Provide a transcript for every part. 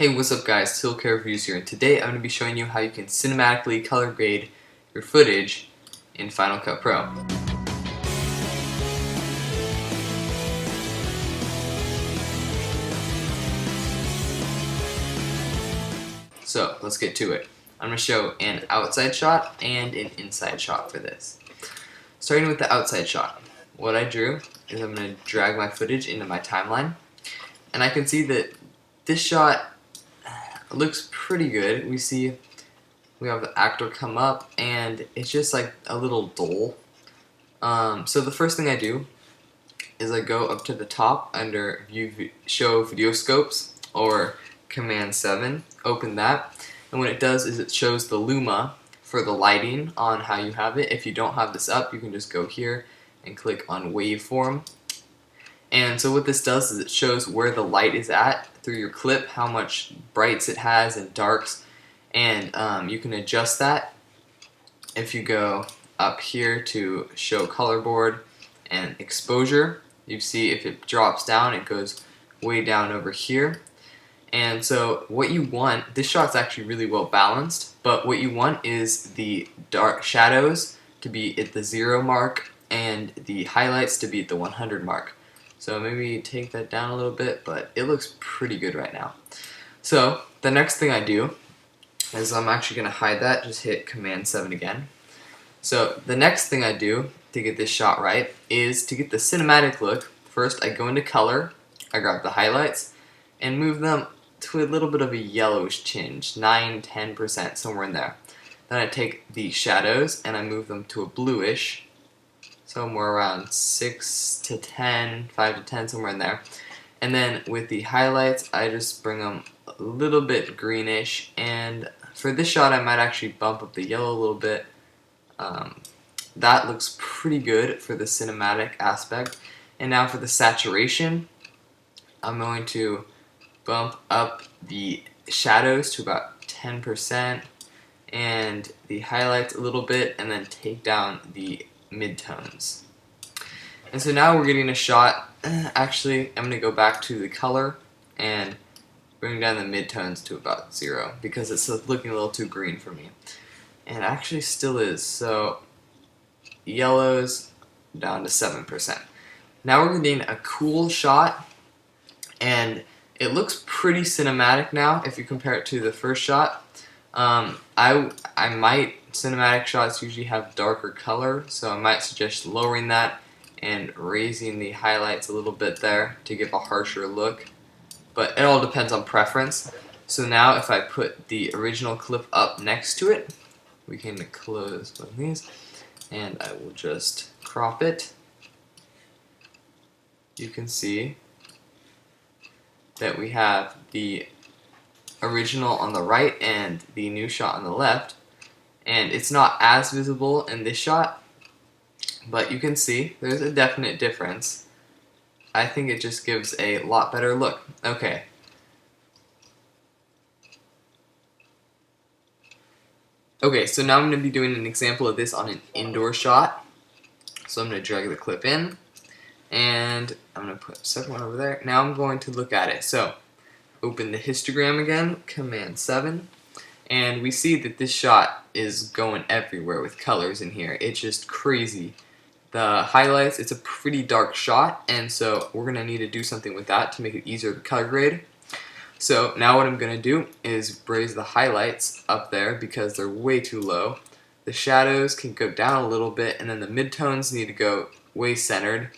Hey, what's up guys, Tilcare Reviews here, and today I'm going to be showing you how you can cinematically color grade your footage in Final Cut Pro. So, let's get to it. I'm going to show an outside shot and an inside shot for this. Starting with the outside shot, what I drew is I'm going to drag my footage into my timeline, and I can see that this shot looks pretty good. We have the actor come up, and it's just like a little dull. So the first thing I do is I go up to the top under Show Video Scopes, or Command 7, open that, and what it does is it shows the luma for the lighting on how you have it. If you don't have this up, you can just go here and click on Waveform. And so what this does is it shows where the light is at through your clip, how much brights it has and darks, and you can adjust that if you go up here to show color board and exposure. You see if it drops down, it goes way down over here. And so what you want, this shot's actually really well balanced, but what you want is the dark shadows to be at the 0 mark and the highlights to be at the 100 mark. So maybe take that down a little bit, but it looks pretty good right now. So the next thing I do is I'm actually going to hide that, just hit Command 7 again. So the next thing I do to get this shot right is to get the cinematic look. First I go into color, I grab the highlights, and move them to a little bit of a yellowish tinge, 9–10%, somewhere in there. Then I take the shadows and I move them to a bluish, somewhere around 6 to 10, 5 to 10, somewhere in there. And then with the highlights, I just bring them a little bit greenish, and for this shot I might actually bump up the yellow a little bit. That looks pretty good for the cinematic aspect. And now for the saturation, I'm going to bump up the shadows to about 10% and the highlights a little bit, and then take down the midtones. And so now we're getting a shot. Actually, I'm going to go back to the color and bring down the midtones to about 0 because it's looking a little too green for me. And it actually still is. So yellows down to 7%. Now we're getting a cool shot, and it looks pretty cinematic now if you compare it to the first shot. Cinematic shots usually have darker color, so I might suggest lowering that and raising the highlights a little bit there to give a harsher look. But it all depends on preference. So now if I put the original clip up next to it, we can close one of these, and I will just crop it. You can see that we have the original on the right and the new shot on the left, and it's not as visible in this shot, but you can see there's a definite difference. I think it just gives a lot better look. Okay. Okay, so now I'm going to be doing an example of this on an indoor shot. So I'm going to drag the clip in, and I'm going to put a second one over there. Now I'm going to look at it. So open the histogram again, Command 7, and we see that this shot is going everywhere with colors in here. It's just crazy. The highlights, it's a pretty dark shot, and so we're going to need to do something with that to make it easier to color grade. So now what I'm going to do is raise the highlights up there because they're way too low. The shadows can go down a little bit, and then the midtones need to go way centered.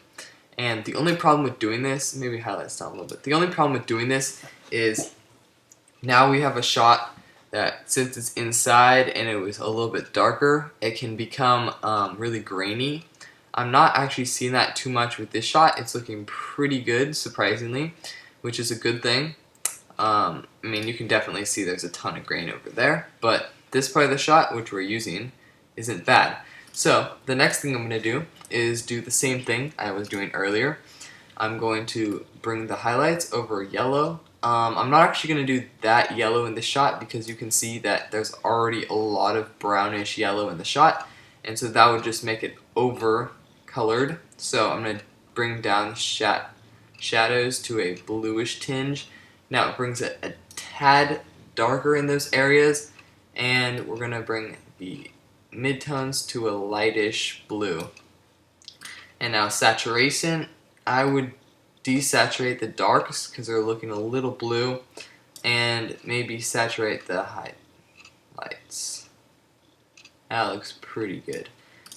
And the only problem with doing this, maybe highlights down a little bit. The only problem with doing this is now we have a shot that, since it's inside and it was a little bit darker, it can become really grainy. I'm not actually seeing that too much with this shot. It's looking pretty good, surprisingly, which is a good thing. I mean, you can definitely see there's a ton of grain over there, but this part of the shot, which we're using, isn't bad. So the next thing I'm going to do is do the same thing I was doing earlier. I'm going to bring the highlights over yellow. I'm not actually going to do that yellow in the shot because you can see that there's already a lot of brownish yellow in the shot, and so that would just make it over colored. So I'm going to bring down the shadows to a bluish tinge. Now it brings it a tad darker in those areas, and we're going to bring the midtones to a lightish blue. And now saturation, I would desaturate the darks because they're looking a little blue, and maybe saturate the highlights. That looks pretty good.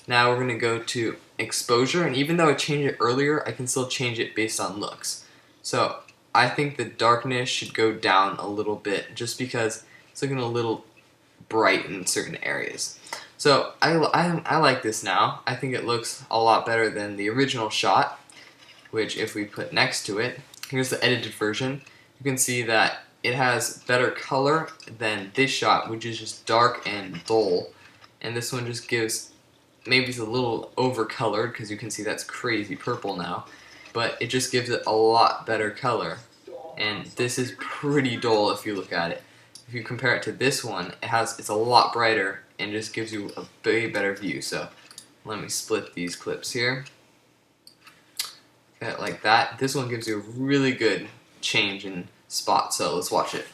Now we're going to go to exposure, and even though I changed it earlier, I can still change it based on looks. So I think the darkness should go down a little bit just because it's looking a little bright in certain areas. So I like this now. I think it looks a lot better than the original shot, which if we put next to it, here's the edited version. You can see that it has better color than this shot, which is just dark and dull. And this one just gives, maybe it's a little overcolored because you can see that's crazy purple now, but it just gives it a lot better color. And this is pretty dull if you look at it. If you compare it to this one, it's a lot brighter and just gives you a way better view. So let me split these clips here. Okay, like that. This one gives you a really good change in spot. So let's watch it.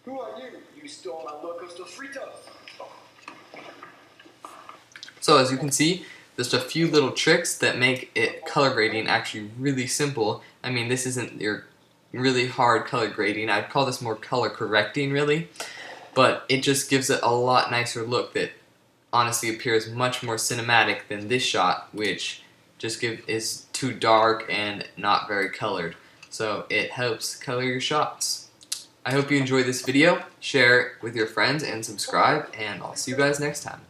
Who are you? You stole my locos fritos. So as you can see, there's a few little tricks that make it color grading actually really simple. I mean, this isn't your really hard color grading. I'd call this more color correcting, really. But it just gives it a lot nicer look that honestly appears much more cinematic than this shot, which just is too dark and not very colored. So it helps color your shots. I hope you enjoyed this video. Share it with your friends and subscribe, and I'll see you guys next time.